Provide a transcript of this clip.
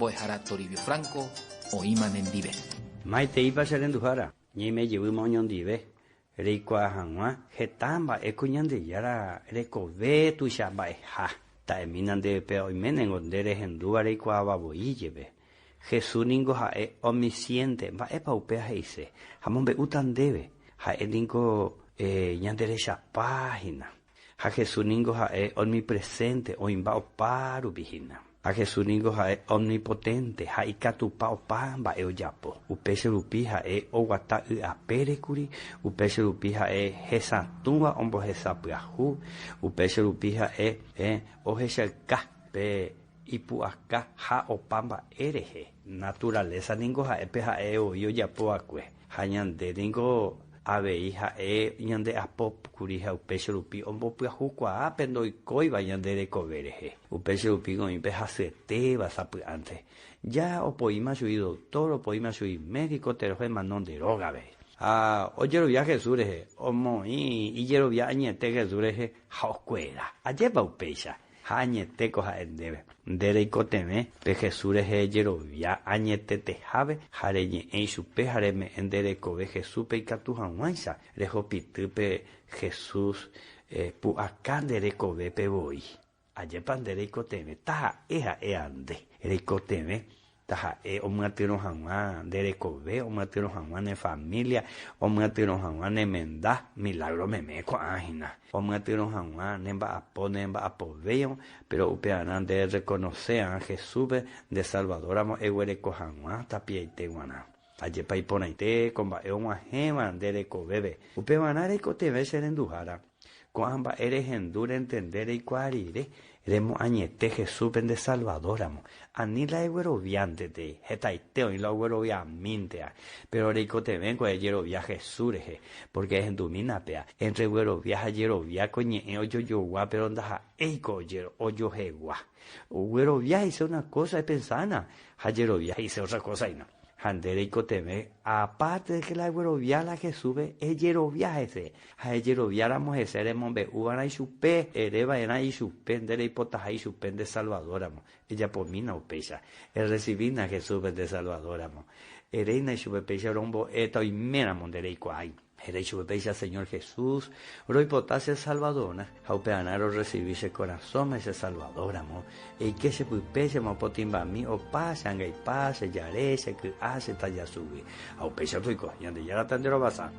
boejara Toribio Franco o imanendive. Maite iba serendujara, ni me llevo moñondive. Reikua hangwa, hetamba ekuñande yara rekove tu shaba ha. Ta eminande peo imenengo dere hendua reikua baboi lleve. Jesús ningo hae omnisciente, va epa upea heise. Hamombe utandebe, hae ningo ñandere página. Ha Jesús ningo hae omnipresente, oimba oparu vigina. A Jesús ningo hae omnipotente, ha ikatupa opamba eoyapo. Upese rupi hae owata aperekuri, upese rupi hae hesatua ombo hesapiahu, upese rupi hae oheshaka pe ipuaka ha opamba ereje. Naturaleza ningo hae pe hae oyoyapo akwe. Ha ñande ningo avei hae ñande apop kuri ha upese rupi ombo piahu kwa apendo ikoiba ñande rekovereje. Upese rupi goimpe hasete basapu ante. Ya opoima sui doctor, opoima sui médico, teroje manon de roga ve. Oyero via Jesús reje, omo y yero via añete Jesús reje, jaoscuela. Ayepa upecha. Añete coja endebe. Dere ikoteme, pe Jesús reje yero via añete te jave, jareñe en supe, jareme endere kove Jesús pe ikatuja wansa, rejo pitupe Jesús pu acá dere kove pe voy. Ayepan dere ikoteme, taja eja ande, dere ikoteme. Taja omuatiro jamás dere kove, omuatiro jamás de familia, omuatiro jamás de menda, milagro memeco ágina, omuatiro jamás nemba apoveyo, pero upeanan de reconocer a Jesús de Salvador, amo eguereco jamás tapieite guaná. Ayepa iponaite, comba eomuajema dere kove, upeanan recoteve serendujara, cuamba eres endure entender y cuarire, remo añete Jesús de Salvador, amo. Ani la egueroviante de hetaiteo y la egueroviamintea, pero rico te vengo a yerovia Jesús, porque es en tu minapea, entre eguerovia yerovia coñe yo gua, pero ndaja eiko yero oyo jegua. Eguerovia hice una cosa y pensana, yerovia hice otra cosa y no. Handerico teme, aparte de que la eguerovia la Jesús es yerovia ese, a yerovia la mujer seremos be ubana y supe, ereba ena y suspendere y potaja y suspende Salvador, amo. Ella por mí no pesa, el recibir a Jesús de Salvador, amo. Ereina y supe pesa rombo, esto y mera mondereico hay. Erei supe pesa Señor Jesús, roi potase Salvador, jaupeanaro recibirse corazón ese Salvador, amo. Y que se pupese mo potimba mi o pasa, anga y pase, yarese, que hace talla subir. Aupesa tuico, y ande ya la tandero basa.